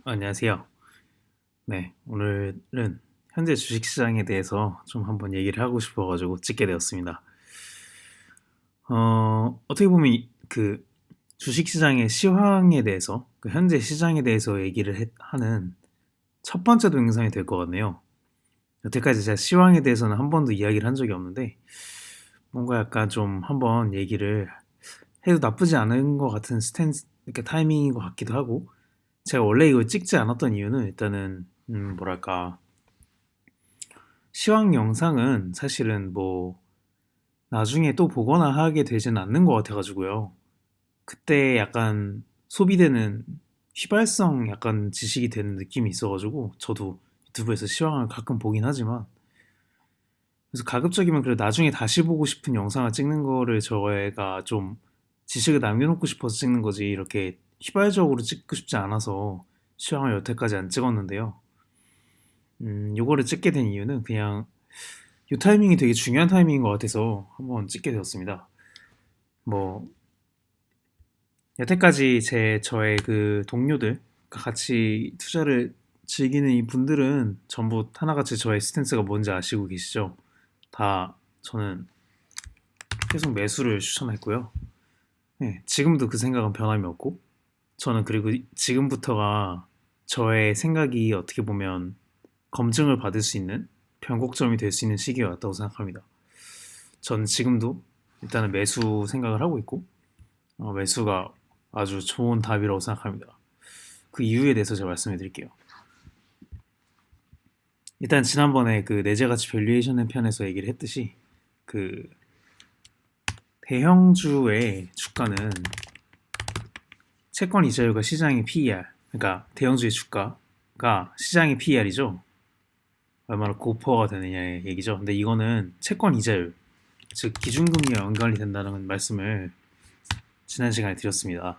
안녕하세요. 네, 오늘은 현재 주식시장에 대해서 좀 한번 얘기를 하고 싶어가지고 찍게 되었습니다. 어떻게 보면 그 주식시장의 시황에 대해서, 그 현재 시장에 대해서 얘기를 하는 첫 번째 동영상이 될 것 같네요. 여태까지 제가 시황에 대해서는 한 번도 이야기를 한 적이 없는데, 뭔가 약간 좀 한번 얘기를 해도 나쁘지 않은 것 같은 스탠스, 이렇게 타이밍인 것 같기도 하고, 제가 원래 이걸 찍지 않았던 이유는 일단은, 뭐랄까, 시황 영상은 사실은 뭐 나중에 또 보거나 하게 되진 않는 것 같아가지고요. 그때 약간 소비되는 휘발성 약간 지식이 되는 느낌이 있어가지고 저도 유튜브에서 시황을 가끔 보긴 하지만, 그래서 가급적이면 그래 나중에 다시 보고 싶은 영상을 찍는 거를 저희가 좀 지식을 남겨놓고 싶어서 찍는 거지, 이렇게 휘발적으로 찍고 싶지 않아서 시황을 여태까지 안 찍었는데요. 요거를 찍게 된 이유는 그냥 이 타이밍이 되게 중요한 타이밍인 것 같아서 한번 찍게 되었습니다. 뭐 여태까지 저의 그 동료들, 같이 투자를 즐기는 이 분들은 전부 하나같이 저의 스탠스가 뭔지 아시고 계시죠? 다 저는 계속 매수를 추천했고요. 네, 지금도 그 생각은 변함이 없고, 저는 그리고 지금부터가 저의 생각이 어떻게 보면 검증을 받을 수 있는 변곡점이 될 수 있는 시기가 왔다고 생각합니다. 전 지금도 일단은 매수 생각을 하고 있고, 매수가 아주 좋은 답이라고 생각합니다. 그 이유에 대해서 제가 말씀해 드릴게요. 일단 지난번에 그 내재가치 밸류에이션 편에서 얘기를 했듯이, 그 대형주의 주가는 채권 이자율과 시장의 PER, 그러니까 대형주의 주가가 시장의 PER이죠. 얼마나 고퍼가 되느냐의 얘기죠. 근데 이거는 채권 이자율, 즉 기준금리와 연관이 된다는 말씀을 지난 시간에 드렸습니다.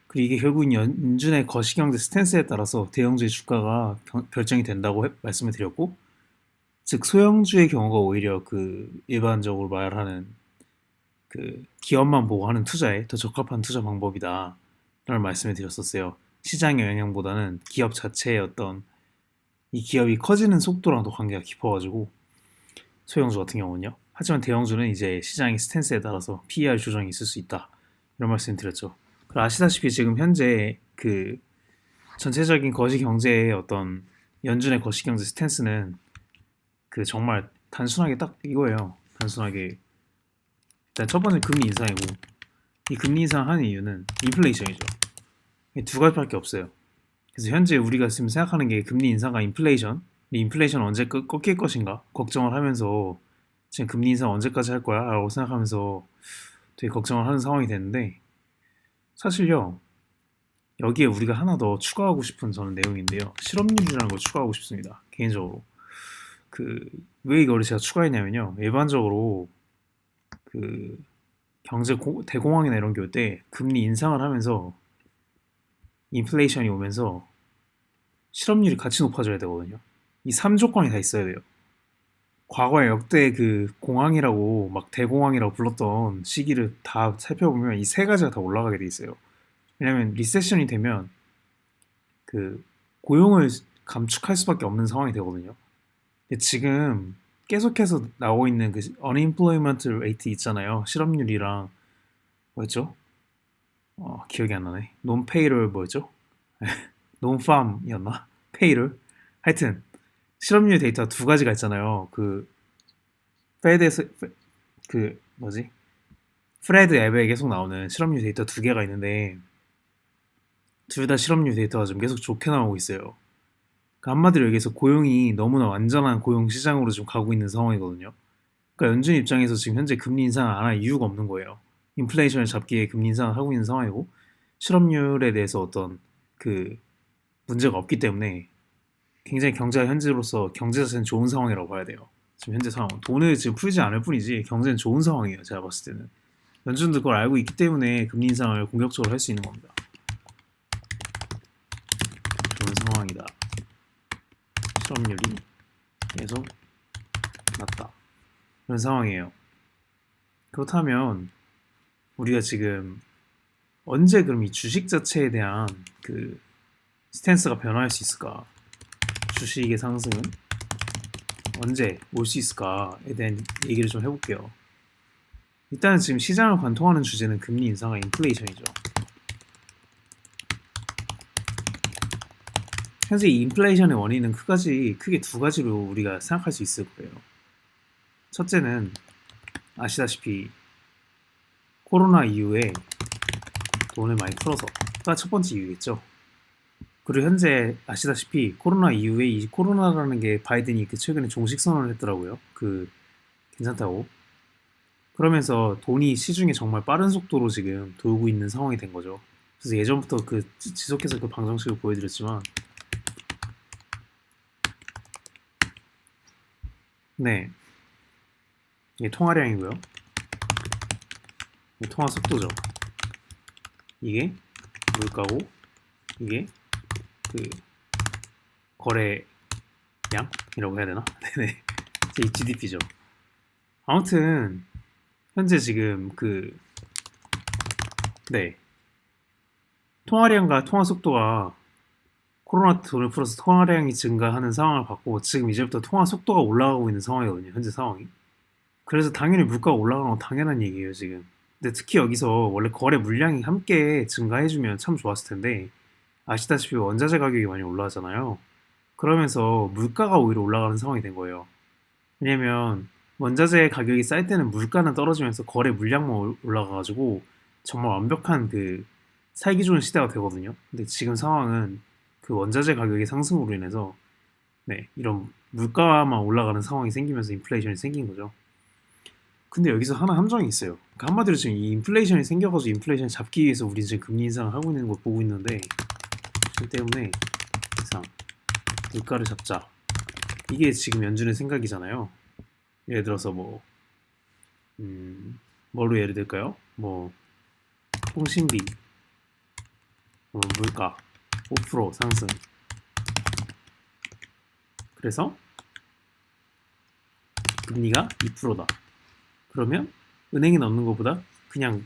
그리고 이게 결국 연준의 거시경제 스탠스에 따라서 대형주의 주가가 결정이 된다고 말씀을 드렸고, 즉 소형주의 경우가 오히려 그 일반적으로 말하는 그 기업만 보고 하는 투자에 더 적합한 투자 방법이다 라는 말씀을 드렸었어요. 시장의 영향보다는 기업 자체의 어떤 이 기업이 커지는 속도랑 더 관계가 깊어가지고, 소형주 같은 경우는요. 하지만 대형주는 이제 시장의 스탠스에 따라서 PER 조정이 있을 수 있다, 이런 말씀을 드렸죠. 그리고 아시다시피 지금 현재 그 전체적인 거시 경제의 어떤 연준의 거시 경제 스탠스는 그 정말 단순하게 딱 이거예요. 단순하게 일단 첫 번째 금리 인상이고, 이 금리 인상하는 이유는 인플레이션이죠. 이 두 가지밖에 없어요. 그래서 현재 우리가 지금 생각하는 게 금리 인상과 인플레이션, 이 인플레이션 언제 꺾일 것인가 걱정을 하면서 지금 금리 인상 언제까지 할 거야? 라고 생각하면서 되게 걱정을 하는 상황이 됐는데, 사실요, 여기에 우리가 하나 더 추가하고 싶은 저는 내용인데요. 실업률이라는 걸 추가하고 싶습니다. 개인적으로. 그, 왜 이거를 제가 추가했냐면요. 일반적으로 그 대공황이나 이런 게 올 때 금리 인상을 하면서 인플레이션이 오면서 실업률이 같이 높아져야 되거든요. 이 3조건이 다 있어야 돼요. 과거에 역대 그 공황이라고 막 대공황이라고 불렀던 시기를 다 살펴보면 이 세 가지가 다 올라가게 돼 있어요. 왜냐면 리세션이 되면 그 고용을 감축할 수밖에 없는 상황이 되거든요. 근데 지금 계속해서 나오고 있는 그 unemployment rate 있잖아요. 실업률이랑 뭐였죠? 기억이 안 나네. 논페이를 뭐였죠? 논팜이었나? 페이를? 하여튼 실업률 데이터 두 가지가 있잖아요. 그 페드에서 그 뭐지? 프레드 앱에 계속 나오는 실업률 데이터 두 개가 있는데, 둘 다 실업률 데이터가 좀 계속 좋게 나오고 있어요. 그러니까 한마디로 얘기해서 고용이 너무나 완전한 고용 시장으로 좀 가고 있는 상황이거든요. 그러니까 연준 입장에서 지금 현재 금리 인상을 안 할 이유가 없는 거예요. 인플레이션을 잡기 위해 금리 인상을 하고 있는 상황이고, 실업률에 대해서 어떤 그 문제가 없기 때문에 굉장히 경제가 현재로서 경제 자체는 좋은 상황이라고 봐야 돼요. 지금 현재 상황. 돈을 지금 풀지 않을 뿐이지 경제는 좋은 상황이에요. 제가 봤을 때는. 연준도 그걸 알고 있기 때문에 금리 인상을 공격적으로 할 수 있는 겁니다. 좋은 상황이다. 실업률이 계속 낮다. 그런 상황이에요. 그렇다면 우리가 지금 언제 그럼 이 주식 자체에 대한 그 스탠스가 변화할 수 있을까? 주식의 상승은 언제 올 수 있을까에 대한 얘기를 좀 해볼게요. 일단은 지금 시장을 관통하는 주제는 금리 인상과 인플레이션이죠. 현재 이 인플레이션의 원인은 크게 두 가지로 우리가 생각할 수 있을 거예요. 첫째는 아시다시피 코로나 이후에 돈을 많이 풀어서가 첫 번째 이유겠죠. 그리고 현재 아시다시피 코로나 이후에 이 코로나라는 게 바이든이 최근에 종식 선언을 했더라고요. 괜찮다고. 그러면서 돈이 시중에 정말 빠른 속도로 지금 돌고 있는 상황이 된 거죠. 그래서 예전부터 지속해서 그 방정식을 보여드렸지만, 네, 이게 통화량이고요. 이게 통화 속도죠. 이게 물가고, 이게 거래량이라고 해야 되나? 네네. 이 GDP죠. 아무튼 현재 지금 네, 통화량과 통화 속도가 코로나 돈을 풀어서 통화량이 증가하는 상황을 봤고 지금 이제부터 통화 속도가 올라가고 있는 상황이거든요. 현재 상황이. 그래서 당연히 물가가 올라가는 건 당연한 얘기예요, 지금. 근데 특히 여기서 원래 거래 물량이 함께 증가해주면 참 좋았을 텐데 아시다시피 원자재 가격이 많이 올라가잖아요. 그러면서 물가가 오히려 올라가는 상황이 된 거예요. 왜냐면 원자재 가격이 쌀 때는 물가는 떨어지면서 거래 물량만 올라가가지고 정말 완벽한 살기 좋은 시대가 되거든요. 근데 지금 상황은 원자재 가격의 상승으로 인해서 네, 이런 물가만 올라가는 상황이 생기면서 인플레이션이 생긴 거죠. 근데 여기서 하나 함정이 있어요. 그러니까 한마디로 지금 이 인플레이션이 생겨가지고 인플레이션 잡기 위해서 우리 지금 금리 인상을 하고 있는 걸 보고 있는데 그 때문에 이상 물가를 잡자. 이게 지금 연준의 생각이잖아요. 예를 들어서 뭐로 예를 들까요? 통신비, 물가 5% 상승. 그래서 금리가 2%다. 그러면 은행에 넣는 것보다 그냥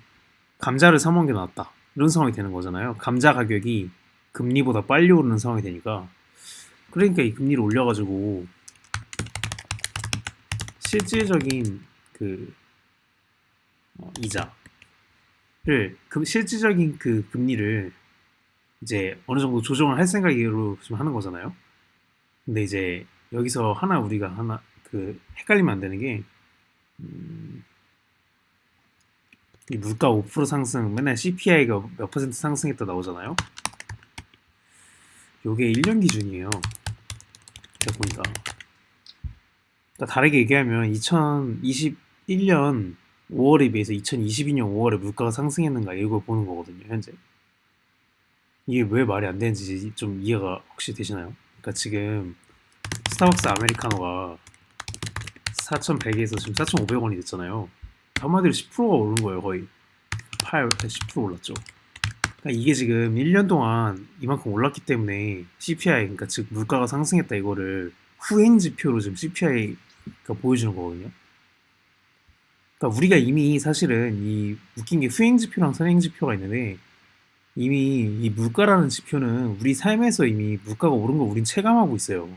감자를 사 먹는 게 낫다. 이런 상황이 되는 거잖아요. 감자 가격이 금리보다 빨리 오르는 상황이 되니까. 그러니까 이 금리를 올려가지고 실질적인 이자를 실질적인 금리를 이제 어느 정도 조정을 할 생각으로 좀 하는 거잖아요. 근데 이제 여기서 우리가 헷갈리면 안 되는 게 이 물가 5% 상승 맨날 CPI가 몇 퍼센트 상승했다 나오잖아요. 요게 1년 기준이에요. 제가 보니까. 그러니까 다르게 얘기하면 2021년 5월에 비해서 2022년 5월에 물가가 상승했는가 이걸 보는 거거든요, 현재. 이게 왜 말이 안 되는지 좀 이해가 혹시 되시나요? 그러니까 지금 스타벅스 아메리카노가 4,100에서 지금 4,500원이 됐잖아요. 한마디로 10%가 오른 거예요, 거의. 10% 올랐죠. 그러니까 이게 지금 1년 동안 이만큼 올랐기 때문에 CPI, 그러니까 즉 물가가 상승했다 이거를 후행 지표로 지금 CPI가 보여주는 거거든요. 그러니까 우리가 이미 사실은 이 웃긴 게 후행 지표랑 선행 지표가 있는데 이미 이 물가라는 지표는 우리 삶에서 이미 물가가 오른 걸 우린 체감하고 있어요.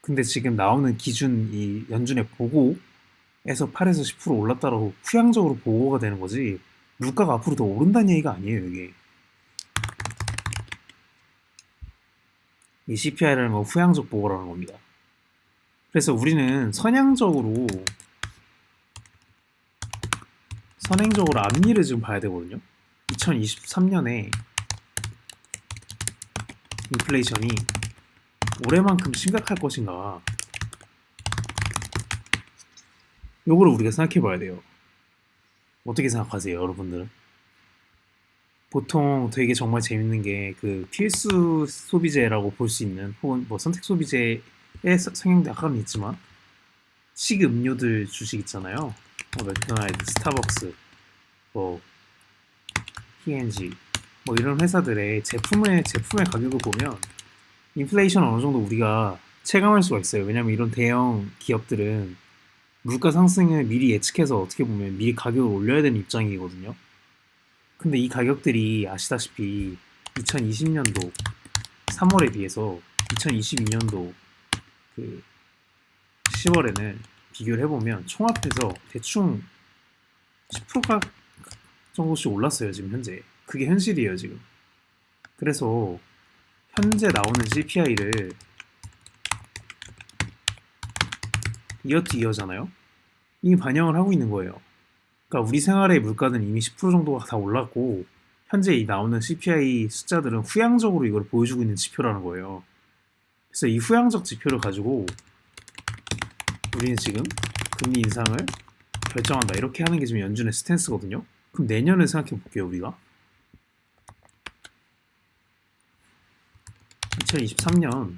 근데 지금 나오는 기준 이 연준의 보고에서 8에서 10% 올랐다라고 후향적으로 보고가 되는 거지 물가가 앞으로 더 오른다는 얘기가 아니에요, 이게. 이 CPI라는 건 후향적 보고라는 겁니다. 그래서 우리는 선행적으로 앞니를 지금 봐야 되거든요. 2023년에 인플레이션이 올해만큼 심각할 것인가 요거를 우리가 생각해 봐야 돼요. 어떻게 생각하세요, 여러분들은? 보통 되게 정말 재밌는 게 필수 소비재라고 볼 수 있는 혹은 선택 소비재의 성향도 약간은 있지만 식음료들 주식 있잖아요. 맥도날드, 스타벅스, P&G 이런 회사들의 제품의 가격을 보면 인플레이션 어느 정도 우리가 체감할 수가 있어요. 왜냐면 이런 대형 기업들은 물가 상승을 미리 예측해서 어떻게 보면 미리 가격을 올려야 되는 입장이거든요. 근데 이 가격들이 아시다시피 2020년도 3월에 비해서 2022년도 그 10월에는 비교를 해보면 총합해서 대충 10%가 정도씩 올랐어요, 지금 현재. 그게 현실이에요, 지금. 그래서 현재 나오는 CPI를 이어 투 이어잖아요. 이미 반영을 하고 있는 거예요. 그러니까 우리 생활의 물가는 이미 10% 정도가 다 올랐고 현재 이 나오는 CPI 숫자들은 후향적으로 이걸 보여주고 있는 지표라는 거예요. 그래서 이 후향적 지표를 가지고 우리는 지금 금리 인상을 결정한다 이렇게 하는 게 지금 연준의 스탠스거든요. 그럼 내년을 생각해 볼게요. 우리가 2023년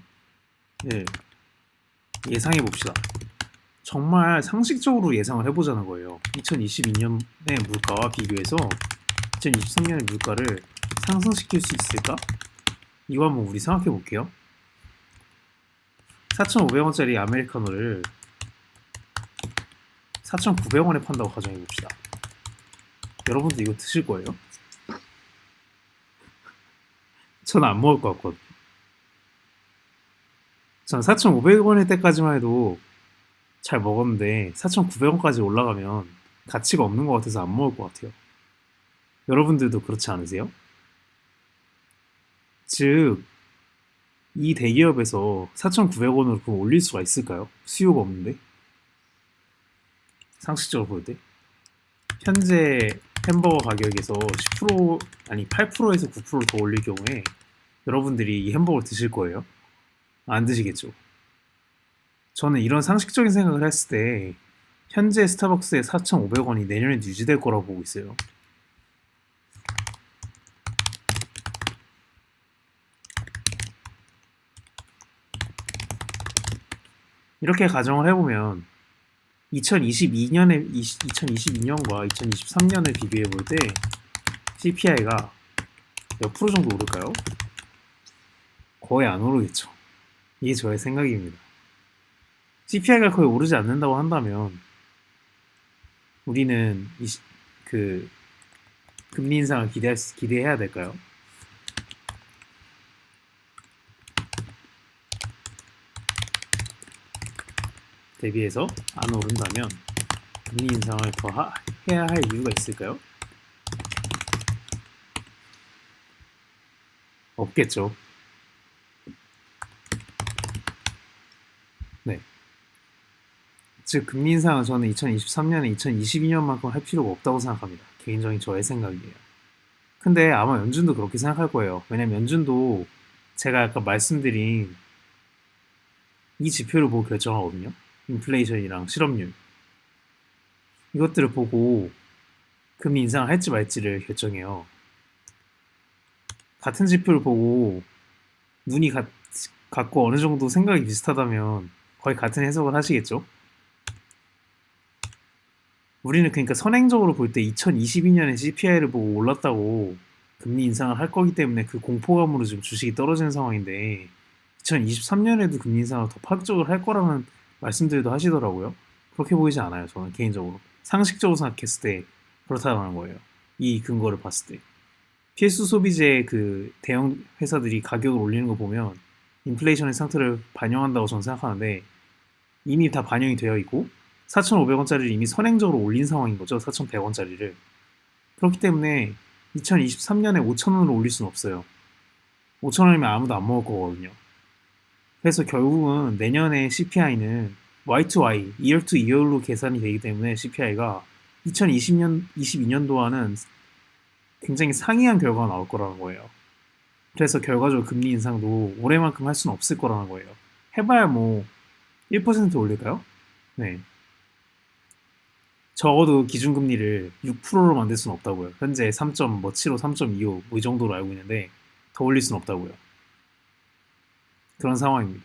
예상해 봅시다. 정말 상식적으로 예상을 해보자는 거예요. 2022년의 물가와 비교해서 2023년의 물가를 상승시킬 수 있을까? 이거 한번 우리 생각해 볼게요. 4,500원짜리 아메리카노를 4,900원에 판다고 가정해 봅시다. 여러분도 이거 드실 거예요? 저는 안 먹을 것 같거든요. 전 4,500원일 때까지만 해도 잘 먹었는데 4,900원까지 올라가면 가치가 없는 것 같아서 안 먹을 것 같아요. 여러분들도 그렇지 않으세요? 즉, 이 대기업에서 4,900원으로 그럼 올릴 수가 있을까요? 수요가 없는데? 상식적으로 볼 때? 현재 햄버거 가격에서 10% 아니 8%에서 9%더 올릴 경우에 여러분들이 이 햄버거를 드실 거예요? 안 드시겠죠? 저는 이런 상식적인 생각을 했을 때 현재 스타벅스의 4,500원이 내년에 유지될 거라고 보고 있어요. 이렇게 가정을 해보면 2022년과 2023년을 비교해 볼 때 CPI가 몇 프로 정도 오를까요? 거의 안 오르겠죠. 이게 저의 생각입니다. CPI가 거의 오르지 않는다고 한다면 우리는 그 금리 인상을 기대해야 될까요? 대비해서 안 오른다면 금리 인상을 더 해야 할 이유가 있을까요? 없겠죠. 네. 즉 금리 인상은 저는 2023년에 2022년만큼 할 필요가 없다고 생각합니다. 개인적인 저의 생각이에요. 근데 아마 연준도 그렇게 생각할 거예요. 왜냐면 연준도 제가 아까 말씀드린 이 지표를 보고 결정하거든요. 인플레이션이랑 실업률. 이것들을 보고 금리 인상을 할지 말지를 결정해요. 같은 지표를 보고 눈이 같고 어느 정도 생각이 비슷하다면 거의 같은 해석을 하시겠죠? 우리는 그러니까 선행적으로 볼 때 2022년에 CPI를 보고 올랐다고 금리 인상을 할 거기 때문에 그 공포감으로 지금 주식이 떨어지는 상황인데 2023년에도 금리 인상을 더 파격적으로 할 거라는 말씀들도 하시더라고요. 그렇게 보이지 않아요. 저는 개인적으로. 상식적으로 생각했을 때 그렇다는 거예요. 이 근거를 봤을 때. 필수 소비재 그 대형 회사들이 가격을 올리는 거 보면 인플레이션의 상태를 반영한다고 저는 생각하는데 이미 다 반영이 되어 있고 4,500원짜리를 이미 선행적으로 올린 상황인 거죠. 4,100원짜리를. 그렇기 때문에 2023년에 5,000원으로 올릴 수는 없어요. 5,000원이면 아무도 안 먹을 거거든요. 그래서 결국은 내년에 CPI는 Y2Y, Year to Year로 계산이 되기 때문에 CPI가 2020년, 22년도와는 굉장히 상이한 결과가 나올 거라는 거예요. 그래서 결과적으로 금리 인상도 올해만큼 할 수는 없을 거라는 거예요. 해봐야 뭐 1% 올릴까요? 네. 적어도 기준금리를 6%로 만들 수는 없다고요. 현재 3.75, 3.25 뭐 이 정도로 알고 있는데 더 올릴 수는 없다고요. 그런 상황입니다.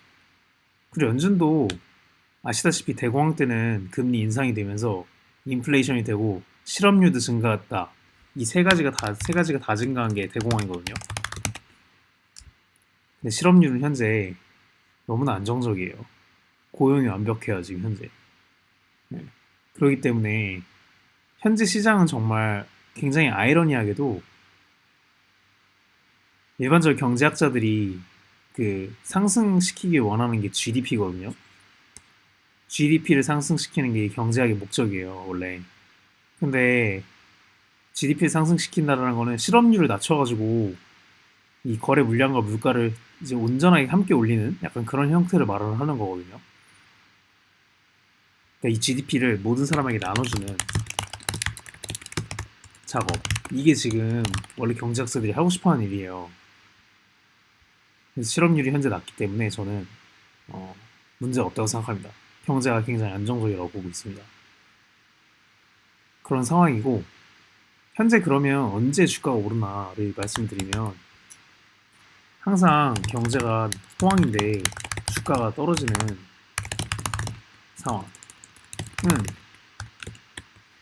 그리고 연준도 아시다시피 대공황 때는 금리 인상이 되면서 인플레이션이 되고 실업률도 증가했다. 이 세 가지가 다 증가한 게 대공황이거든요. 근데 실업률은 현재 너무나 안정적이에요. 고용이 완벽해요, 지금 현재. 네. 그렇기 때문에 현재 시장은 정말 굉장히 아이러니하게도 일반적 경제학자들이 그 상승시키길 원하는 게 GDP거든요. GDP를 상승시키는 게 경제학의 목적이에요, 원래. 근데 GDP를 상승시킨다라는 거는 실업률을 낮춰가지고 이 거래 물량과 물가를 이제 온전하게 함께 올리는 약간 그런 형태를 말을 하는 거거든요. 그러니까 이 GDP를 모든 사람에게 나눠주는 작업. 이게 지금 원래 경제학자들이 하고 싶어하는 일이에요. 그래서 실업률이 현재 낮기 때문에 저는 어, 문제가 없다고 생각합니다. 경제가 굉장히 안정적이라고 보고 있습니다. 그런 상황이고 현재 그러면 언제 주가가 오르나를 말씀드리면 항상 경제가 호황인데 주가가 떨어지는 상황은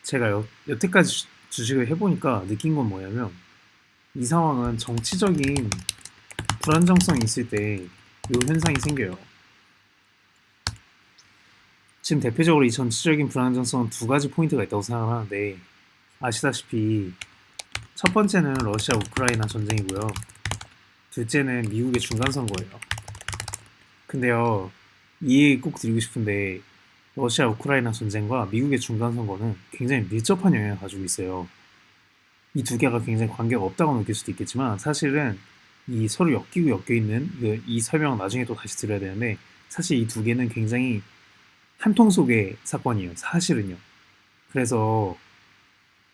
제가 여태까지 주식을 해보니까 느낀 건 뭐냐면 이 상황은 정치적인 불안정성이 있을 때 이 현상이 생겨요. 지금 대표적으로 이 정치적인 불안정성은 두 가지 포인트가 있다고 생각을 하는데 아시다시피 첫 번째는 러시아 우크라이나 전쟁이고요. 둘째는 미국의 중간선거예요. 근데요, 이 얘기 꼭 드리고 싶은데 러시아 우크라이나 전쟁과 미국의 중간선거는 굉장히 밀접한 영향을 가지고 있어요. 이 두 개가 굉장히 관계가 없다고 느낄 수도 있겠지만 사실은 이 서로 엮이고 엮여 있는 이 설명 나중에 또 다시 드려야 되는데 사실 이 두 개는 굉장히 한 통 속의 사건이에요. 사실은요. 그래서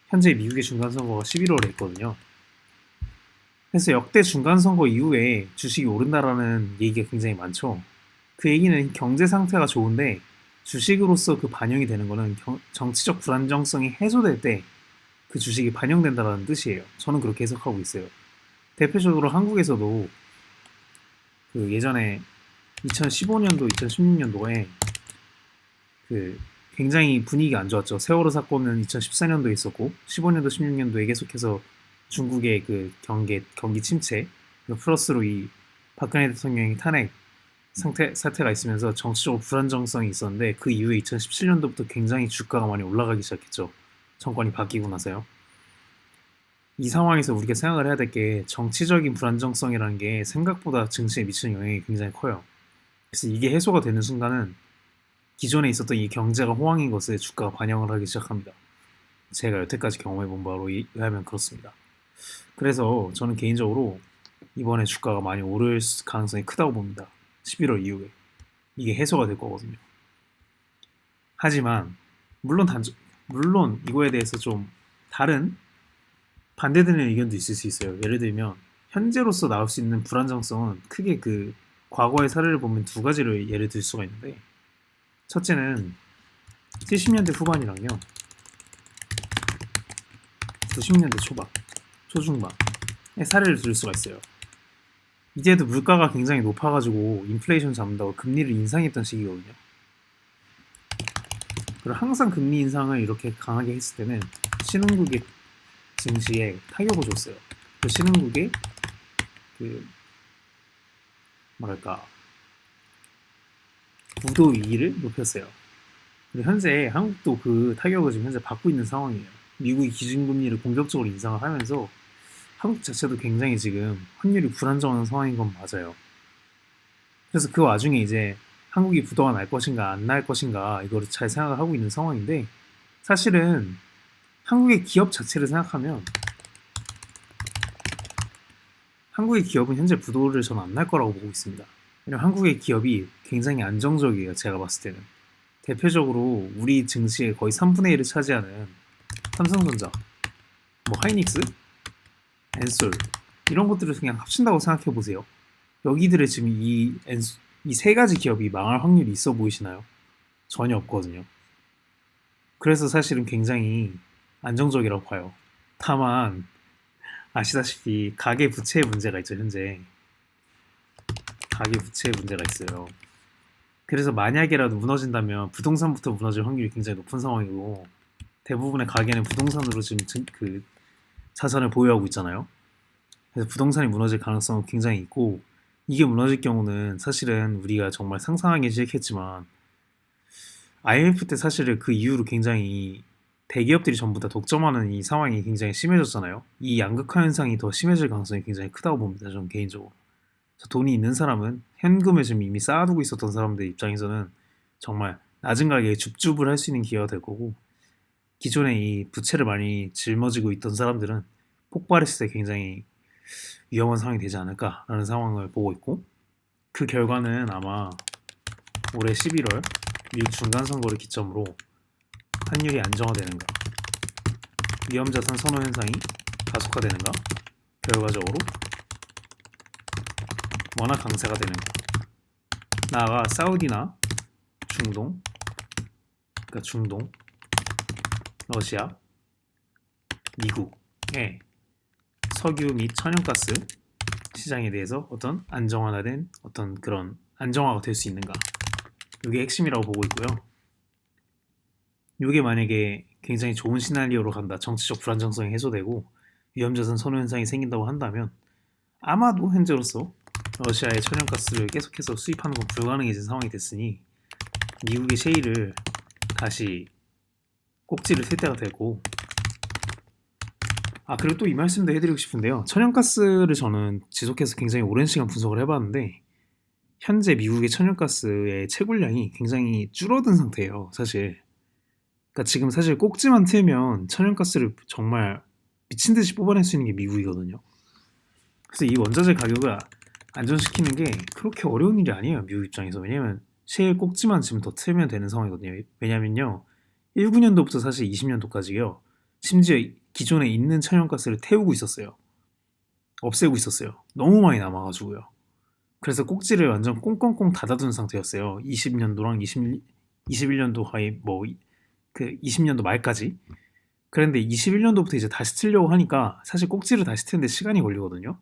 현재 미국의 중간선거가 11월에 있거든요. 그래서 역대 중간선거 이후에 주식이 오른다라는 얘기가 굉장히 많죠. 그 얘기는 경제 상태가 좋은데 주식으로서 그 반영이 되는 거는 정치적 불안정성이 해소될 때 그 주식이 반영된다는 뜻이에요. 저는 그렇게 해석하고 있어요. 대표적으로 한국에서도 그 예전에 2015년도, 2016년도에 그 굉장히 분위기가 안 좋았죠. 세월호 사건은 2014년도에 있었고 15년도, 16년도에 계속해서 중국의 그 경기 침체 플러스로 이 박근혜 대통령이 탄핵 사태가 있으면서 정치적으로 불안정성이 있었는데 그 이후에 2017년도부터 굉장히 주가가 많이 올라가기 시작했죠. 정권이 바뀌고 나서요. 이 상황에서 우리가 생각을 해야 될 게 정치적인 불안정성이라는 게 생각보다 증시에 미치는 영향이 굉장히 커요. 그래서 이게 해소가 되는 순간은 기존에 있었던 이 경제가 호황인 것에 주가가 반영을 하기 시작합니다. 제가 여태까지 경험해 본 바로 의하면 그렇습니다. 그래서 저는 개인적으로 이번에 주가가 많이 오를 가능성이 크다고 봅니다. 11월 이후에. 이게 해소가 될 거거든요. 하지만 물론 이거에 대해서 좀 다른 반대되는 의견도 있을 수 있어요. 예를 들면 현재로서 나올 수 있는 불안정성은 크게 그 과거의 사례를 보면 두 가지를 예를 들 수가 있는데 첫째는 70년대 후반이랑요 90년대 초반, 초중반의 사례를 들 수가 있어요. 이때도 물가가 굉장히 높아가지고 인플레이션 잡는다고 금리를 인상했던 시기거든요. 그리고 항상 금리 인상을 이렇게 강하게 했을 때는 신흥국의 증시에 타격을 줬어요. 그 신흥국의 그 뭐랄까 부도 위기를 높였어요. 그리고 현재 한국도 그 타격을 지금 현재 받고 있는 상황이에요. 미국이 기준금리를 공격적으로 인상을 하면서 한국 자체도 굉장히 지금 환율이 불안정한 상황인 건 맞아요. 그래서 그 와중에 이제 한국이 부도가 날 것인가 안 날 것인가 이거를 잘 생각을 하고 있는 상황인데 사실은 한국의 기업 자체를 생각하면 한국의 기업은 현재 부도를 저는 안 날 거라고 보고 있습니다. 왜냐면 한국의 기업이 굉장히 안정적이에요. 제가 봤을 때는. 대표적으로 우리 증시의 거의 3분의 1을 차지하는 삼성전자, 뭐 하이닉스, 엔솔 이런 것들을 그냥 합친다고 생각해 보세요. 여기들의 지금 이 세 가지 기업이 망할 확률이 있어 보이시나요? 전혀 없거든요. 그래서 사실은 굉장히 안정적이라고 봐요. 다만 아시다시피 가계 부채의 문제가 있죠, 현재. 가계 부채의 문제가 있어요. 그래서 만약에라도 무너진다면 부동산부터 무너질 확률이 굉장히 높은 상황이고 대부분의 가계는 부동산으로 지금 그 자산을 보유하고 있잖아요. 그래서 부동산이 무너질 가능성은 굉장히 있고 이게 무너질 경우는 사실은 우리가 정말 상상하기 싫겠지만 IMF 때 사실은 그 이후로 굉장히 대기업들이 전부 다 독점하는 이 상황이 굉장히 심해졌잖아요. 이 양극화 현상이 더 심해질 가능성이 굉장히 크다고 봅니다. 저는 개인적으로. 돈이 있는 사람은 현금을 지금 이미 쌓아두고 있었던 사람들 입장에서는 정말 낮은 가격에 줍줍을 할 수 있는 기회가 될 거고, 기존에 이 부채를 많이 짊어지고 있던 사람들은 폭발했을 때 굉장히 위험한 상황이 되지 않을까라는 상황을 보고 있고, 그 결과는 아마 올해 11월 미국 중간선거를 기점으로 환율이 안정화되는가, 위험자산 선호 현상이 가속화되는가, 결과적으로 원화 강세가 되는가, 나아가 사우디나 중동, 그러니까 중동, 러시아, 미국의 석유 및 천연가스 시장에 대해서 어떤 안정화된 어떤 그런 안정화가 될 수 있는가, 이게 핵심이라고 보고 있고요. 이게 만약에 굉장히 좋은 시나리오로 간다, 정치적 불안정성이 해소되고 위험자산 선호 현상이 생긴다고 한다면 아마도 현재로서 러시아의 천연가스를 계속해서 수입하는 건 불가능해진 상황이 됐으니 미국의 셰일을 다시 꼭지를 틀 때가 되고, 그리고 또 이 말씀도 해드리고 싶은데요. 천연가스를 저는 지속해서 굉장히 오랜 시간 분석을 해봤는데 현재 미국의 천연가스의 채굴량이 굉장히 줄어든 상태예요, 사실. 그러니까 지금 사실 꼭지만 틀면 천연가스를 정말 미친 듯이 뽑아낼 수 있는 게 미국이거든요. 그래서 이 원자재 가격을 안정시키는 게 그렇게 어려운 일이 아니에요, 미국 입장에서. 왜냐면 셰일 꼭지만 지금 더 틀면 되는 상황이거든요. 왜냐면요, 19년도부터 사실 20년도까지요, 심지어 기존에 있는 천연가스를 태우고 있었어요. 없애고 있었어요. 너무 많이 남아가지고요. 그래서 꼭지를 완전 꽁꽁꽁 닫아둔 상태였어요. 20년도랑 21년도 거의 그 20년도 말까지. 그런데 21년도부터 이제 다시 틀려고 하니까 사실 꼭지를 다시 트는데 시간이 걸리거든요.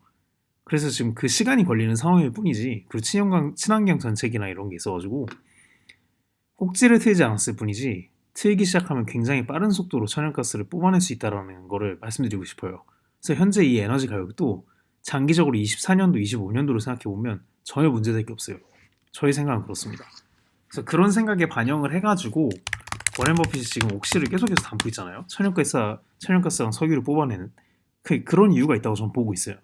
그래서 지금 그 시간이 걸리는 상황일 뿐이지, 그리고 친환경 정책이나 이런 게 있어가지고 꼭지를 틀지 않았을 뿐이지 틀기 시작하면 굉장히 빠른 속도로 천연가스를 뽑아낼 수 있다는 거를 말씀드리고 싶어요. 그래서 현재 이 에너지 가격도 장기적으로 24년도, 25년도로 생각해보면 전혀 문제될 게 없어요. 저희 생각은 그렇습니다. 그래서 그런 생각에 반영을 해가지고 워렌 버핏이 지금 옥시를 계속해서 담고 있잖아요. 천연가스랑 석유를 뽑아내는 그런 이유가 있다고 저는 보고 있어요.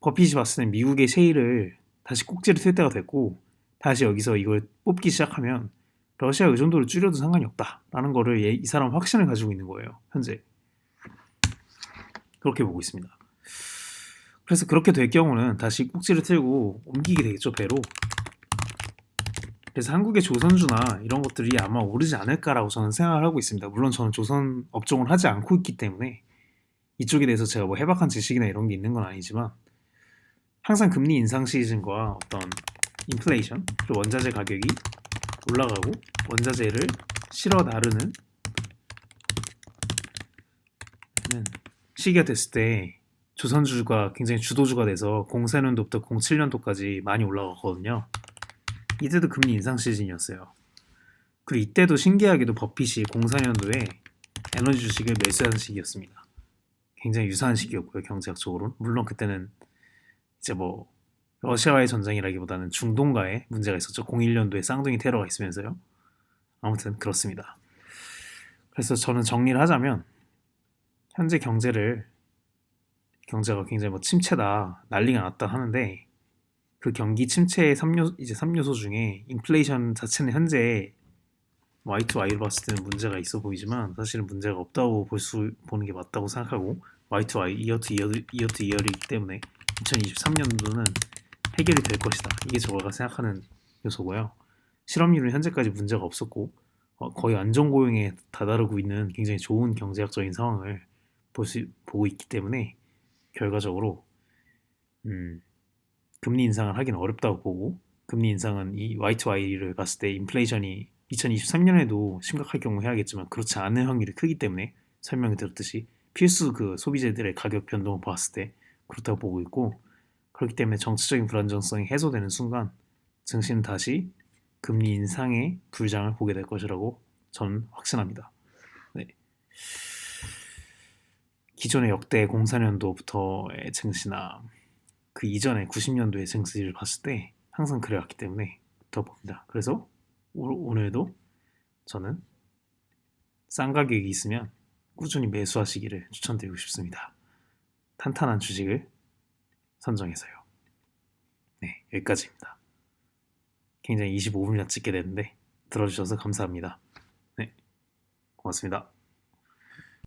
버핏이 봤을 땐 미국의 셰일을 다시 꼭지를 틀 때가 됐고, 다시 여기서 이걸 뽑기 시작하면 러시아 의존도를 줄여도 상관이 없다라는 거를 이 사람 확신을 가지고 있는 거예요, 현재. 그렇게 보고 있습니다. 그래서 그렇게 될 경우는 다시 꼭지를 틀고 옮기게 되겠죠, 배로. 그래서 한국의 조선주나 이런 것들이 아마 오르지 않을까라고 저는 생각을 하고 있습니다. 물론 저는 조선 업종을 하지 않고 있기 때문에 이쪽에 대해서 제가 뭐 해박한 지식이나 이런 게 있는 건 아니지만, 항상 금리 인상 시즌과 어떤 인플레이션, 그리고 원자재 가격이 올라가고 원자재를 실어 나르는 시기가 됐을 때 조선주가 굉장히 주도주가 돼서 04년도부터 07년도까지 많이 올라갔거든요. 이때도 금리 인상 시즌이었어요. 그리고 이때도 신기하게도 버핏이 04년도에 에너지 주식을 매수하는 시기였습니다. 굉장히 유사한 시기였고요, 경제학적으로는. 물론 그때는 이제 뭐 러시아와의 전쟁이라기보다는 중동과의 문제가 있었죠. 01년도에 쌍둥이 테러가 있으면서요. 아무튼 그렇습니다. 그래서 저는 정리를 하자면 현재 경제가 굉장히 뭐 침체다, 난리가 났다 하는데, 그 경기 침체의 3요소 중에 인플레이션 자체는 현재 Y2Y로 봤을 때는 문제가 있어 보이지만 사실은 문제가 없다고 보는 게 맞다고 생각하고, Y2Y, 이어이어이기 때문에 2023년도는 해결이 될 것이다. 이게 제가 생각하는 요소고요. 실업률은 현재까지 문제가 없었고 거의 안정고용에 다다르고 있는 굉장히 좋은 경제학적인 상황을 보고 있기 때문에 결과적으로 금리 인상을 하기는 어렵다고 보고, 금리 인상은 이 Y2Y를 봤을 때 인플레이션이 2023년에도 심각할 경우 해야겠지만 그렇지 않은 확률이 크기 때문에 설명이 드렸듯이 필수 그 소비재들의 가격 변동을 봤을 때 그렇다고 보고 있고, 그렇기 때문에 정치적인 불안정성이 해소되는 순간 증시는 다시 금리 인상의 불장을 보게 될 것이라고 저는 확신합니다. 네. 기존의 역대 04년도부터의 증시나 그 이전에 90년도의 증시를 봤을 때 항상 그래왔기 때문에 더 봅니다. 그래서 오늘도 저는 싼 가격이 있으면 꾸준히 매수하시기를 추천드리고 싶습니다. 탄탄한 주식을 선정해서요. 네, 여기까지입니다. 굉장히 25분이나 찍게 됐는데 들어주셔서 감사합니다. 네, 고맙습니다.